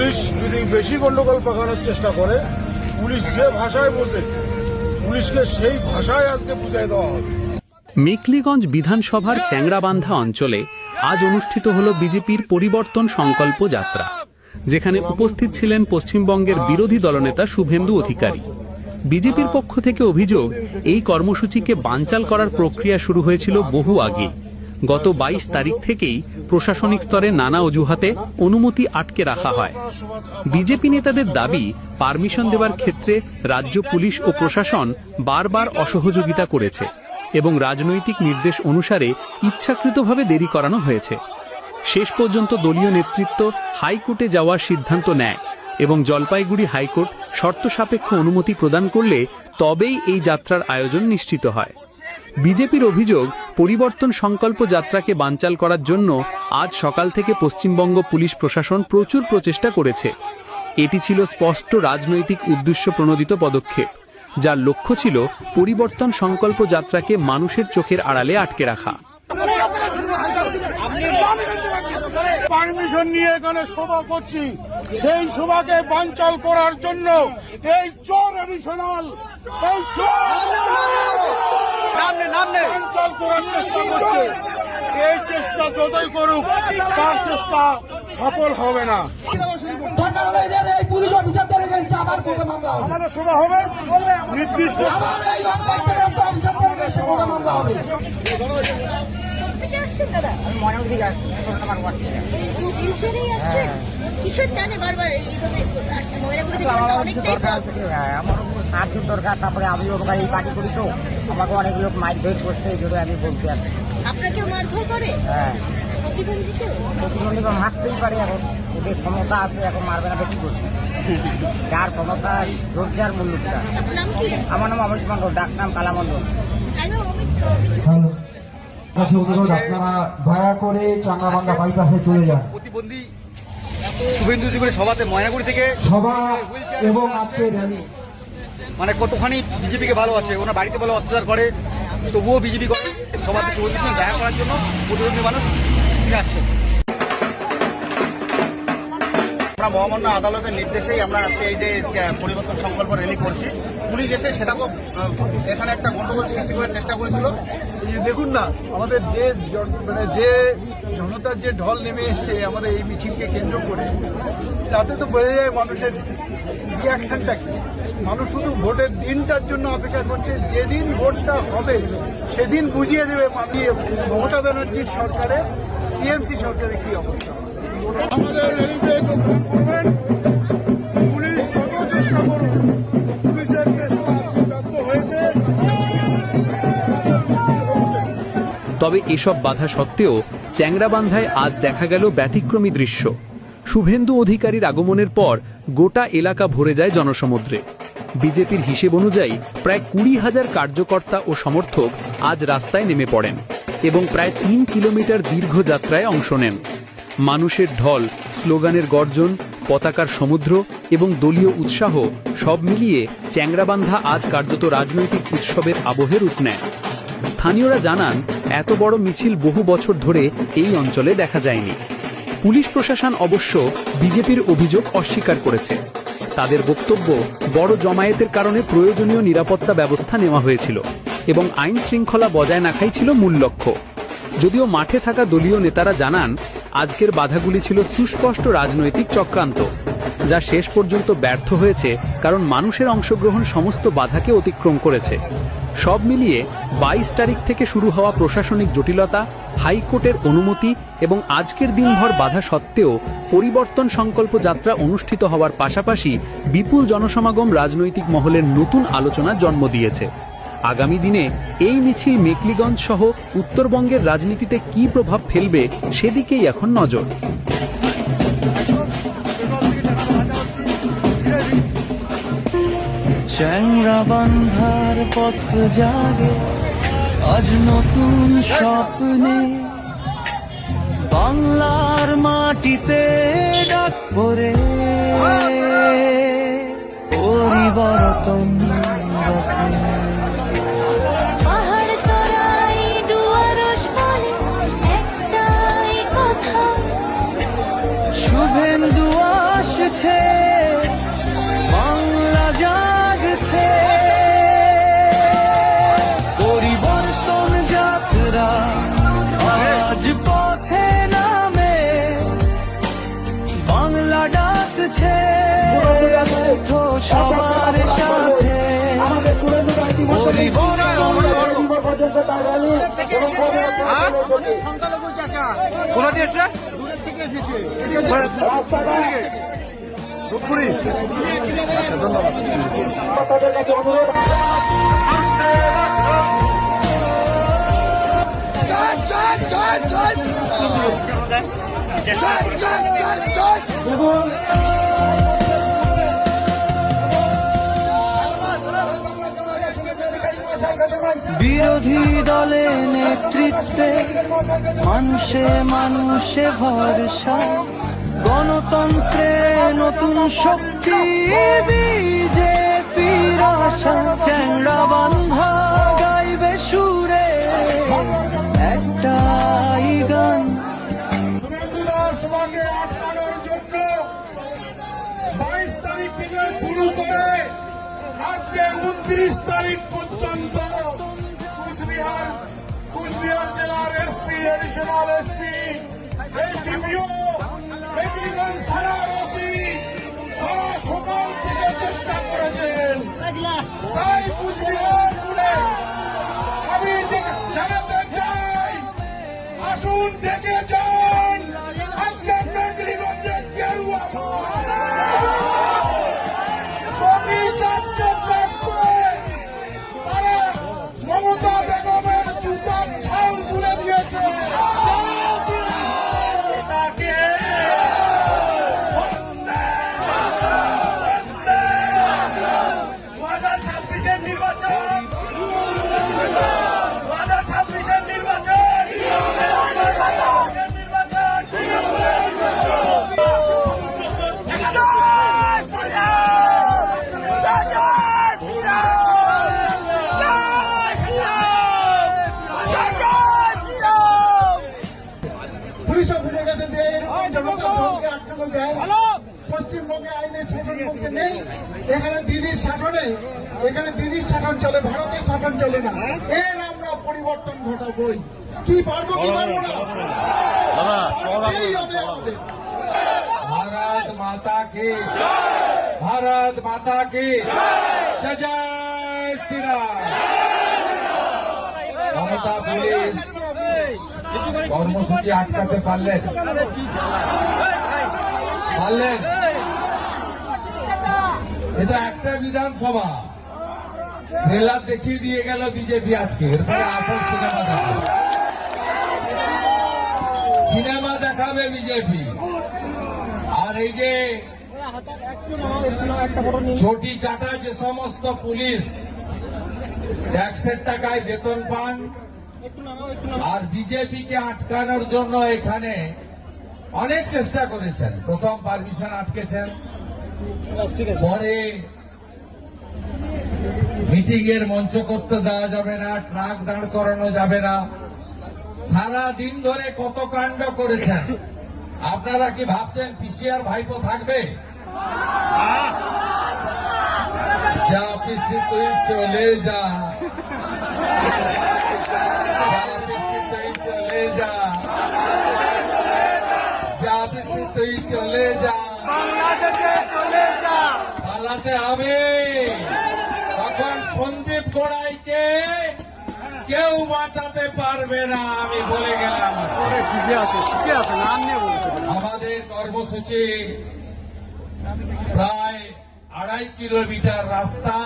Police যদি বেশি গন্ডগোল পাকানোর চেষ্টা করে, পুলিশ যে ভাষায় বোঝে পুলিশকে সেই ভাষায় আজকে বুঝাই দেওয়া হবে। মেকলিগঞ্জ বিধানসভার চ্যাংরাবান্ধা অঞ্চলে আজ অনুষ্ঠিত হল বিজেপির পরিবর্তন সংকল্প যাত্রা, যেখানে উপস্থিত ছিলেন পশ্চিমবঙ্গের বিরোধী দলনেতা শুভেন্দু অধিকারী। বিজেপির পক্ষ থেকে অভিযোগ, এই কর্মসূচিকে বানচাল করার প্রক্রিয়া শুরু হয়েছিল বহু আগে। গত 22 তারিখ থেকেই প্রশাসনিক স্তরে নানা অজুহাতে অনুমতি আটকে রাখা হয়। বিজেপি নেতাদের দাবি, পারমিশন দেওয়ার ক্ষেত্রে রাজ্য পুলিশ ও প্রশাসন বারবার অসহযোগিতা করেছে এবং রাজনৈতিক নির্দেশ অনুসারে ইচ্ছাকৃতভাবে দেরি করানো হয়েছে। শেষ পর্যন্ত দলীয় নেতৃত্ব হাইকোর্টে যাওয়ার সিদ্ধান্ত নেয় এবং জলপাইগুড়ি হাইকোর্ট শর্ত সাপেক্ষ অনুমতি প্রদান করলে তবেই এই যাত্রার আয়োজন নিশ্চিত হয়। বিজেপির অভিযোগ, পরিবর্তন সংকল্প যাত্রাকে বানচাল করার জন্য আজ সকাল থেকে পশ্চিমবঙ্গ পুলিশ প্রশাসন প্রচুর প্রচেষ্টা করেছে। এটি ছিল স্পষ্ট রাজনৈতিক উদ্দেশ্য প্রণোদিত পদক্ষেপ, যার লক্ষ্য ছিল পরিবর্তন সংকল্প যাত্রাকে মানুষের চোখের আড়ালে আটকে রাখা। পারমিশন নিয়ে এখানে সভা করছি, সেই সভাকে বানচাল করার জন্য এই চোর এডিশনাল বানচাল করার চেষ্টা করছে। এই চেষ্টা যতই করুক, তার চেষ্টা সফল হবে না। আমাদের সভা হবে নির্দিষ্ট সাহায্য দরকার। তারপরে আমি ওখানে এই পার্টি করি, তো আমাকে অনেক লোক মারধর করছে, এই জন্য আমি বলতে আসছি। আপনাকেও মারধর করে? হ্যাঁ, প্রতিবন্ধী মারতেই পারে, এখন ওদের ক্ষমতা আছে, এখন মারবে না কি করবে? যার ক্ষমতা রোজগার মূল্যটা। আমার নাম অমিত মন্ডল, ডাক নাম কালা মন্ডল। আপনারা দয়া করে চাঙ্গাবান্ধা বাইপাসে চলে যান। প্রতিবন্ধী শুভেন্দু অধিকারী সভাতে ময়নাগুড়ি থেকে সভা এবং আজকে র্যালি, মানে কতখানি বিজেপিকে ভালোবাসে, ওনার বাড়িতে বলে অত্যাচার করে, তবুও বিজেপি করে। সভাতে শুভেন্দুর সঙ্গে দেখা করার জন্য প্রতিবন্ধী মানুষ ফিরে আসছে। আমরা মহামান্য আদালতের নির্দেশেই আমরা আজকে এই যে পরিবর্তন সংকল্প র্যালি করছি। পুলিশ এসে সেটাকেও এখানে একটা গন্ডগোল সৃষ্টি করার চেষ্টা করেছিল। দেখুন না, আমাদের যে জনতার যে ঢল নেমে এসছে আমাদের এই মিছিলকে কেন্দ্র করে, তাতে তো বোঝা যায় মানুষের রিয়াকশনটা কি। মানুষ শুধু ভোটের দিনটার জন্য অপেক্ষা করছে, যেদিন ভোটটা হবে সেদিন বুঝিয়ে দেবে মমতা ব্যানার্জির সরকারের, টিএমসি সরকারের কি অবস্থা। আমাদের র্যালিতে যোগদান করবেন। পুলিশ কত চেষ্টা করুন, পুলিশের চেষ্টা ব্যর্থ হয়েছে। তবে এসব বাধা সত্ত্বেও চ্যাংরাবান্ধায় আজ দেখা গেল ব্যতিক্রমী দৃশ্য। শুভেন্দু অধিকারীর আগমনের পর গোটা এলাকা ভরে যায় জনসমুদ্রে। বিজেপির হিসেব অনুযায়ী প্রায় 20,000 কার্যকর্তা ও সমর্থক আজ রাস্তায় নেমে পড়েন এবং প্রায় 3 কিলোমিটার দীর্ঘ যাত্রায় অংশ নেন। মানুষের ঢল, স্লোগানের গর্জন, পতাকার সমুদ্র এবং দলীয় উৎসাহ সব মিলিয়ে চ্যাংরাবান্ধা আজ কার্যত রাজনৈতিক উৎসবের আবহে রূপ নেয়। স্থানীয়রা জানান, এত বড় মিছিল বহু বছর ধরে এই অঞ্চলে দেখা যায়নি। পুলিশ প্রশাসন অবশ্য বিজেপির অভিযোগ অস্বীকার করেছে। তাদের বক্তব্য, বড় জমায়েতের কারণে প্রয়োজনীয় নিরাপত্তা ব্যবস্থা নেওয়া হয়েছিল এবং আইন শৃঙ্খলা বজায় রাখাই ছিল মূল লক্ষ্য। যদিও মাঠে থাকা দলীয় নেতারা জানান, আজকের বাধাগুলি ছিল সুস্পষ্ট রাজনৈতিক চক্রান্ত, যা শেষ পর্যন্ত ব্যর্থ হয়েছে কারণ মানুষের অংশগ্রহণ সমস্ত বাধাকে অতিক্রম করেছে। সব মিলিয়ে 22 তারিখ থেকে শুরু হওয়া প্রশাসনিক জটিলতা, হাইকোর্টের অনুমতি এবং আজকের দিনভর বাধা সত্ত্বেও পরিবর্তন সংকল্প যাত্রা অনুষ্ঠিত হওয়ার পাশাপাশি বিপুল জনসমাগম রাজনৈতিক মহলের নতুন আলোচনা জন্ম দিয়েছে। আগামী দিনে এই মিছিল মেকলিগঞ্জ সহ উত্তরবঙ্গের রাজনীতিতে কী প্রভাব ফেলবে সেদিকেই এখন নজর। চ্যাংরাবান্ধার পথ জাগে আজ নতুন স্বপ্নে, বাংলার মাটিতে ডাক পড়ে পরিবর্তন রথে। শুভেন্দু আসবে উঠেছে, বাংলা জাগছে, পরিবর্তন যাত্রা আজ পথে নামে, বাংলা ডাকছে, ওঠো সবার সাথে, সংখ্যালঘু চাচা কোথা দিয়ে এসছে? দূরের থেকে এসেছে। ধূপগুড়ি। বিরোধী দলে নেতৃত্বে মানুষে মানুষে ভরসা, গণতন্ত্রে নতুন শক্তি বিজেপির আশা, চ্যাংড়া বান্ধা গাইবে সুরে একটাই গান, শুভেন্দু দাস সভাকে আটকানোর জন্য 22 তারিখ থেকে শুরু করে আজকে 29 তারিখ পর্যন্ত কুচবিহার জেলার SP, additional SP, SDPO, Mekhliganj থানার ওসি তারা সকাল থেকে চেষ্টা করেছেন। তাই কুচবিহার বলে আমি জানাতে চাই, আসুন দেখে যান আজকে মেঘলিগঞ্জের গেরুয়া ছবি চারটে তারা মমতা বেগমের জুতার ছাল তুলে দিয়েছে। পুলিশও বুঝে গেছে যে এরকম জনতার দলকে আটকানো যায় না। পশ্চিমবঙ্গে আইনের শাসন বলতে নেই, এখানে দিদির শাসন চলে, ভারতের শাসন চলে না। এর আমরা পরিবর্তন ঘটাবই। কি পারবো কি পারবো না, এই হবে আমাদের। भारत माता की, भारत माता की जय जय श्री राम। মমতা পুলিশ কর্মসূচি আটকাতে পারলেন? এটা একটা বিধানসভা, ট্রেলার দেখিয়ে দিয়ে গেল বিজেপি আজকে, এরপরে আসল সিনেমা দেখাবে বিজেপি। আর এই যে চটি চাটা যে সমস্ত পুলিশ ট্যাক্সের টাকায় বেতন পান, আর বিজেপিকে আটকানোর জন্য এখানে অনেক চেষ্টা করেছেন। প্রথম পারমিশন আটকেছেন, পরে মিটিং এর মঞ্চ করতে দেওয়া যাবে না, ট্রাক দাঁড় করানো যাবে না, সারা দিন ধরে কত কাণ্ড করেছেন। আপনারা কি ভাবছেন পিসিআর ভাইপো থাকবে? যা পিসি তুই চলে যা, যা পিসি তুই চলে যা, যা পিসি তুই চলে যা, পালাতে হবে। তখন সন্দীপ গোড়াইকে কেউ বাঁচাতে পারবে না, আমি বলে গেলাম। ঠিকই আছে, নাম নিয়ে বলছে। আমাদের কর্মসূচি প্রায় 2.5 কিলোমিটার রাস্তা,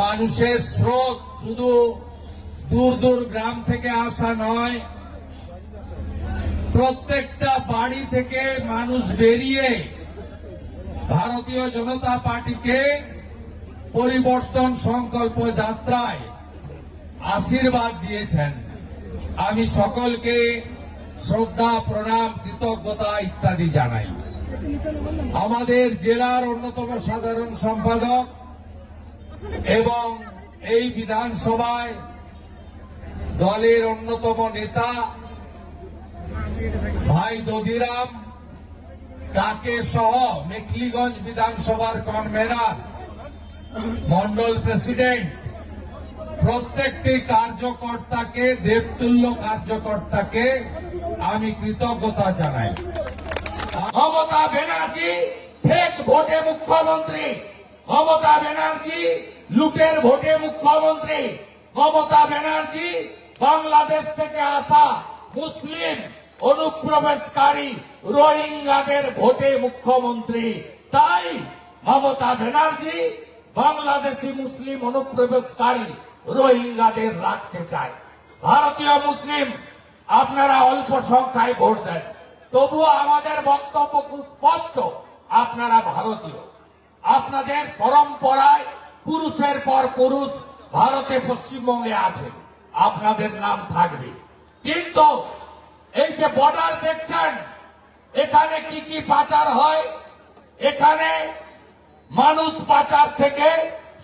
মানুষের স্রোত শুধু দূর দূর গ্রাম থেকে আসা নয়, প্রত্যেকটা বাড়ি থেকে মানুষ বেরিয়ে ভারতীয় জনতা পার্টিকে পরিবর্তন সংকল্প যাত্রায় আশীর্বাদ দিয়েছেন। আমি সকলকে শ্রদ্ধা, প্রণাম, কৃতজ্ঞতা ইত্যাদি জানাই। আমাদের জেলার অন্যতম সাধারণ সম্পাদক এবং এই বিধানসভায় দলের অন্যতম নেতা ভাই দধিরাম তাকে সহ মেখলিগঞ্জ বিধানসভার কনভেনার, মন্ডল প্রেসিডেন্ট, প্রত্যেকটি কার্যকর্তাকে, দেবতুল্য কার্যকর্তাকে আমি কৃতজ্ঞতা জানাই। মমতা ব্যানার্জি ফেক ভোটে মুখ্যমন্ত্রী, মমতা ব্যানার্জি লুটের ভোটে মুখ্যমন্ত্রী, মমতা ব্যানার্জি বাংলাদেশ থেকে আসা মুসলিম অনুপ্রবেশকারী রোহিঙ্গাদের ভোটে মুখ্যমন্ত্রী। তাই মমতা ব্যানার্জি বাংলাদেশি মুসলিম অনুপ্রবেশকারী রোহিঙ্গাদের রাখতে চায়। ভারতীয় মুসলিম আপনারা অল্প সংখ্যায় ভোট দেন, তবুও আমাদের বক্তব্য খুব স্পষ্ট, আপনারা ভারতীয়। আপনাদের পরম্পরায় পুরুষের পর পুরুষ ভারতে পশ্চিমবঙ্গে আছে, আপনাদের নাম থাকবে। কিন্তু এই যে বর্ডার দেখছেন, এখানে কি কি পাচার হয়, এখানে মানুষ পাচার থেকে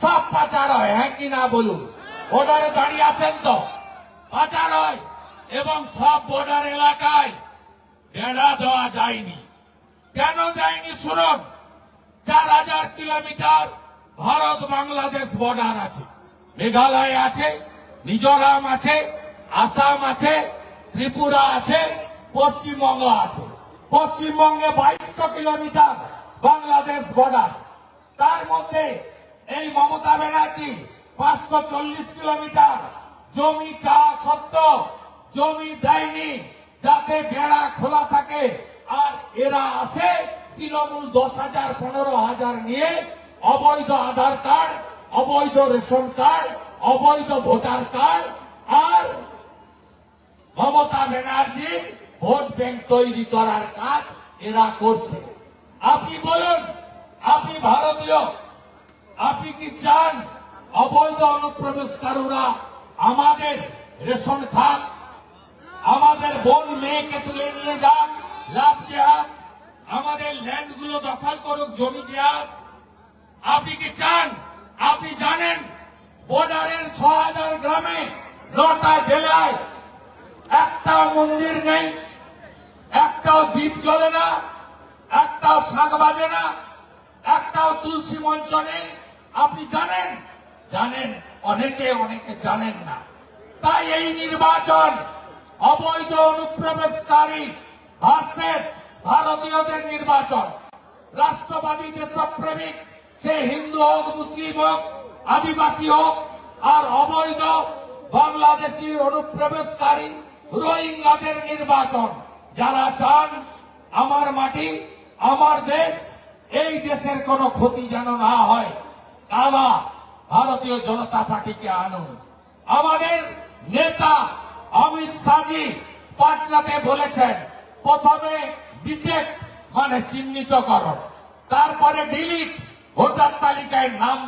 সব পাচার হয়, হ্যাঁ কি না বলুন? বর্ডারে দাঁড়িয়ে আছেন তো, পাচার হয়। এবং সব বর্ডার এলাকায় বেড়া দেওয়া যায়নি। কেন দেয়নি শুনুন। 4000 কিলোমিটার ভারত বাংলাদেশ বর্ডার আছে, মেঘালয় আছে, মিজোরাম আছে, আসাম আছে, ত্রিপুরা আছে, পশ্চিমবঙ্গ আছে। পশ্চিমবঙ্গে 2200 কিলোমিটার বাংলাদেশ বর্ডার। তার মধ্যে এই মমতা ব্যানার্জি 540 কিলোমিটার জমি চাওয়া সত্ত্বেও জমি দেয়নি, যাতে বেড়া খোলা থাকে। আর এরা আসে তৃণমূল 10,000 15,000 নিয়ে অবৈধ আধার কার্ড, অবৈধ রেশন কার্ড, অবৈধ ভোটার কার্ড, আর মমতা ব্যানার্জির ভোট ব্যাংক তৈরি করার কাজ এরা করছে। আপনি বলুন, আপনি ভারতীয়, আপনি কি চান অবৈধ অনুপ্রবেশকারীরা আমাদের রেশন খাত, আমাদের বোন মেয়েকে তুলে নিয়ে যান, লাভ জেহাদ, আমাদের ল্যান্ডগুলো দখল করুক, জমি জেহাদ? আপনি কি চান? আপনি জানেন বর্ডারের 6000 গ্রামে 9টা জেলায় একটাও মন্দির নেই, একটাও দ্বীপ জ্বলে না, একটাও শাঁখ বাজে না, একটাও তুলসী মঞ্চ নেই। আপনি জানেন? জানেন, অনেকে জানেন না। তাই এই নির্বাচন অবৈধ অনুপ্রবেশকারী ভার্সেস ভারতীয়দের নির্বাচন। রাষ্ট্রবাদী দেশপ্রেমিক, সে হিন্দু হোক, মুসলিম হোক, আদিবাসী হোক, আর অবৈধ বাংলাদেশি অনুপ্রবেশকারী রোহিঙ্গাদের নির্বাচন। যারা চান আমার মাটি, আমার দেশ, এই দেশের কোনো ক্ষতি যেন না হয়, তারা ভারতীয় জনতা পার্টিকে আনুন। আমাদের নেতা অমিত শাহজি পাটনাতে বলেছেন, প্রথমে ডিটেক্ট মানে চিহ্নিতকরণ, তারপরে ডিলিট ভোটার তালিকায় নাম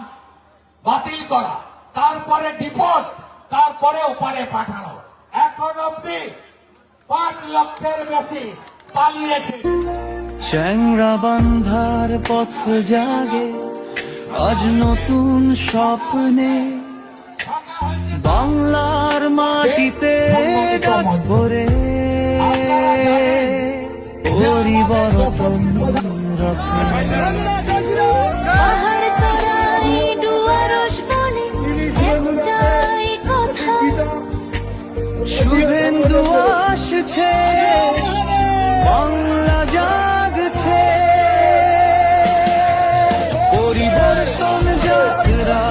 বাতিল করা, তারপরে ডিপোর্ট, তারপরে ওপারে পাঠানো। এখন অব্দি 5 লক্ষের বেশি পালিয়েছে। চ্যাংড়া বান্ধার পথ জাগে আজ নতুন স্বপ্নে, বাংলার মাটিতে ডাক ভরে পরিবর্তন রথে। পাহাড় তরাই ডুয়ারস বলে একটাই কথা, শুভেন্দু আসছে, বাংলা জাগছে, পরিবর্তন যাত্রা